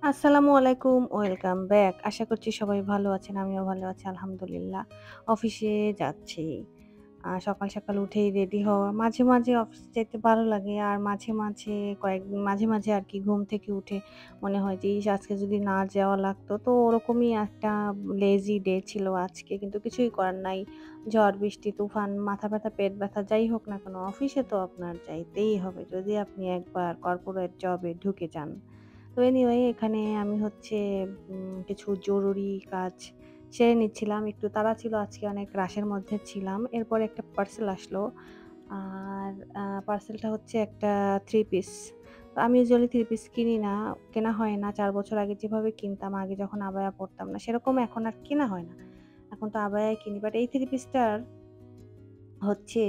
আসসালামু আলাইকুম, welcome back. আশা করছি সবাই ভালো আছেন। আমিও ভালো আছি আলহামদুলিল্লাহ। অফিসে যাচ্ছি। সকাল উঠেই রেডি হওয়া। মাঝে মাঝে অফিসে যেতে ভালো লাগে। আর মাঝে মাঝে আরকি ঘুম থেকে উঠে মনে হয় যে, ইস! আজকে যদি না যাওয়া লাগতো। তো ওরকমই একটা লেজি ডে ছিল আজকে। কিন্তু কিছুই করার নাই। ঝড়, বৃষ্টি, তুফান, মাথা ব্যথা, পেট ব্যথা যাই হোক না কেন অফিসে তো আপনার যাইতেই হবে। যদি আপনি একবার কর্পোরেট জবে ঢুকে যান। তো এনিওয়ে এখানে আমি হচ্ছে কিছু জরুরি কাজ সেরে নিচ্ছিলাম। একটু তাড়া ছিল আজকে অনেক রাশের মধ্যে ছিলাম। এরপরে একটা পার্সেল আসলো। আর পার্সেলটা হচ্ছে একটা 3 পিস। তো আমি ইউজুয়ালি 3 পিস কিনি না, কেনা হয় না। ৪ বছর আগে যেভাবে কিনতাম, আগে যখন আবায়া পড়তাম না, সেরকম এখন আর কেনা হয় না। এখন তো আবায়াই কিনি। বাট এই 3 পিসটার হচ্ছে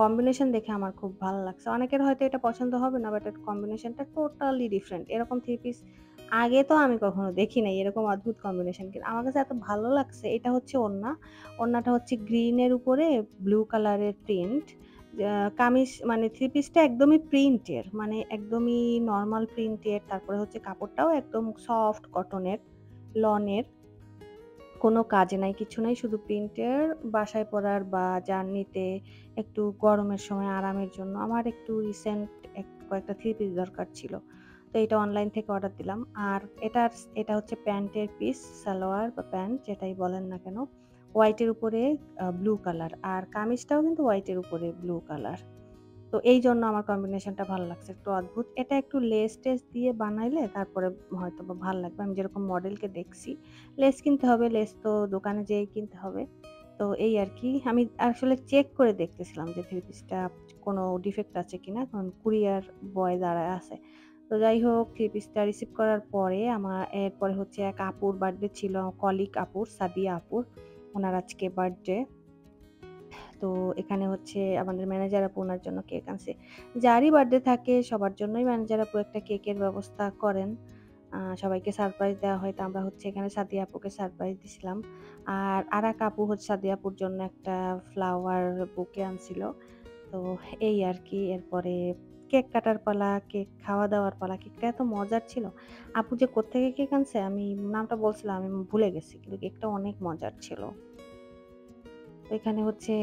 কম্বিনেশন দেখে আমার খুব ভালো লাগছে। অনেকের হয়তো এটা পছন্দ হবে না, বাট এর কম্বিনেশনটা টোটালি ডিফারেন্ট। এরকম 3 পিস আগে তো আমি কখনো দেখি নাই। এরকম অদ্ভুত কম্বিনেশন। কিন্তু আমার কাছে এত ভালো লাগছে। এটা হচ্ছে ওড়না। ওড়নাটা হচ্ছে গ্রিন এর উপরে ব্লু কালারের প্রিন্ট। কামিজ মানে 3 পিসটা একদমই প্রিন্টের। মানে একদমই নরমাল প্রিন্টের। তারপরে হচ্ছে কাপড়টাও একদম সফট কটনের, লনের। কোনো কাজ নাই, কিছু নাই। শুধু প্রিন্টের বাসায় পড়ার বা জার্নিতে একটু গরমের সময় আরামের জন্য আমার একটু রিসেন্ট কয়েকটা 3 পিস দরকার ছিল। তো এটা অনলাইন থেকে অর্ডার দিলাম। আর এটা হচ্ছে প্যান্টের পিস, সালোয়ার বা প্যান্ট যেটাই বলেন না কেন। হোয়াইটের উপরে ব্লু কালার। আর কামিজটাও কিন্তু হোয়াইটের উপরে ব্লু কালার। তো এইজন্য আমার কম্বিনেশনটা ভাল লাগছে। একটু অদ্ভুত। এটা একটু লেস-টেস দিয়ে বানাইলে তারপরে হয়তোবা ভাল লাগবে। আমি যেরকম মডেলকে দেখছি। লেস কিনতে হবে, লেস তো দোকানে যেয়েই কিনতে হবে। তো এই আরকি। আমি আসলে চেক করে দেখতেছিলাম যে 3 পিসটা কোনো ডিফেক্ট আছে কিনা। কারণ কুরিয়ার বয় দাঁড়ায় আছে। তো যাই হোক 3 পিসটা রিসিভ করার পরে এরপরে হচ্ছে এক আপুর বার্থডে ছিল, কলিগ আপুর, সাদিয়া আপুর। উনার আজকে বার্থডে। তো এখানে হচ্ছে আমাদের ম্যানেজার আপু উনার জন্য কেক আনছে। যারই বার্থডে থাকে সবার জন্যই ম্যানেজার আপু একটা কেকের ব্যবস্থা করেন। সবাইকে সারপ্রাইজ দেওয়া হয়। তো আমরা হচ্ছে এখানে সাদিয়া আপুকে সারপ্রাইজ দিছিলাম। আর আরেক আপু হচ্ছে সাদিয়া আপুর জন্য একটা ফ্লাওয়ার বুকে আনছিল। তো এই আরকি। এরপরে কেক কাটার পালা, কেক খাওয়া-দাওয়ার পালা। কেকটা এত মজার ছিল। আপু যে কোত্থেকে কেক আনছে আমি নামটা বলছিলাম, আমি ভুলে গেছি। কিন্তু কেকটা অনেক মজার ছিল। এখানে হচ্ছে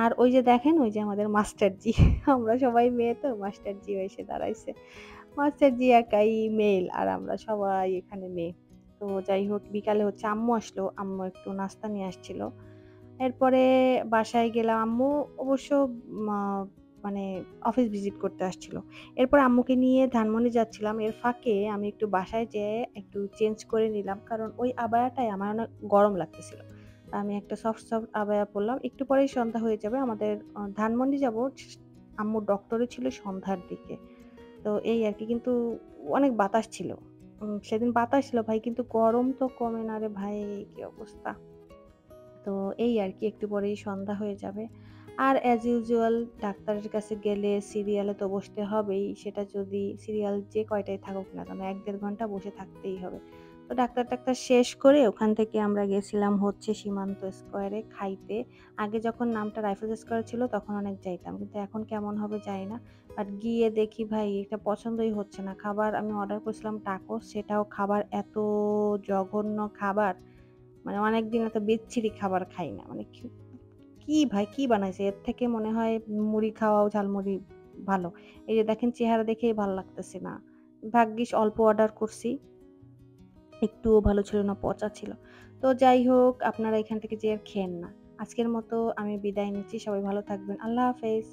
আর ওই যে দেখেন ওই যে আমাদের মাস্টার জি আমরা সবাই মেয়ে তো মাস্টার জি এসে দাঁড়াইছে। মাস্টার জি একাই মেল আর আমরা সবাই এখানে মেয়ে। তো যাই হোক বিকালে হচ্ছে আম্মু আসলো। আম্মু একটু নাস্তা নিয়ে আসছিল। এরপরে বাসায় গেলাম। আম্মু অবশ্য মা মানে অফিস ভিজিট করতে আসছিল। এরপর আম্মুকে নিয়ে ধানমন্ডি যাচ্ছিলাম। এর ফাঁকে আমি একটু বাসায় যেয়ে একটু চেঞ্জ করে নিলাম। কারণ ওই আবায়াটায় আমার অনেক গরম লাগতেছিল। আমি একটা সফট আবায়া পড়লাম। একটু পরেই সন্ধ্যা হয়ে যাবে। আমাদের ধানমন্ডি যাবো। আম্মুর ডক্টরে ছিল সন্ধ্যার দিকে। তো এই আরকি। কিন্তু অনেক বাতাস ছিল। সেদিন বাতাস ছিল ভাই, কিন্তু গরম তো কমে না রে ভাই, কি অবস্থা। তো এই আরকি একটু পরেই সন্ধ্যা হয়ে যাবে। আর অ্যাজ ইউজুয়াল ডাক্তারের কাছে গেলে সিরিয়ালে তো বসতে হবেই। সেটা যদি সিরিয়াল যে কয়টাই থাকুক না কেন ১-১.৫ ঘন্টা বসে থাকতেই হবে। তো ডাক্তার-টাক্তার শেষ করে ওখান থেকে আমরা গেছিলাম হচ্ছে সীমান্ত স্কয়ারে খাইতে। আগে যখন নামটা রাইফেলস স্কয়ার ছিল তখন অনেক যাইতাম। কিন্তু এখন কেমন হবে জানি না। বাট গিয়ে দেখি ভাই এটা পছন্দই হচ্ছে না। খাবার আমি অর্ডার করেছিলাম টাকোস, সেটাও খাবার এত জঘন্য খাবার। মানে অনেকদিন এত বিচ্ছিরি খাবার খাই না। মানে কি ভাই কি বানাইছে? এর থেকে মনে হয় মুড়ি খাওয়াও ঝালমুড়ি ভালো। এই যে দেখেন চেহারা দেখেই ভাল লাগতেছে না। ভাগ্যিস অল্প অর্ডার করছি। একটুও ভালো ছিল না, পচা ছিল। তো যাই হোক আপনারা এখান থেকে যেয়ে আর খেয়েন না। আজকের মতো আমি বিদায় নিচ্ছি। সবাই ভালো থাকবেন। আল্লাহ হাফেজ।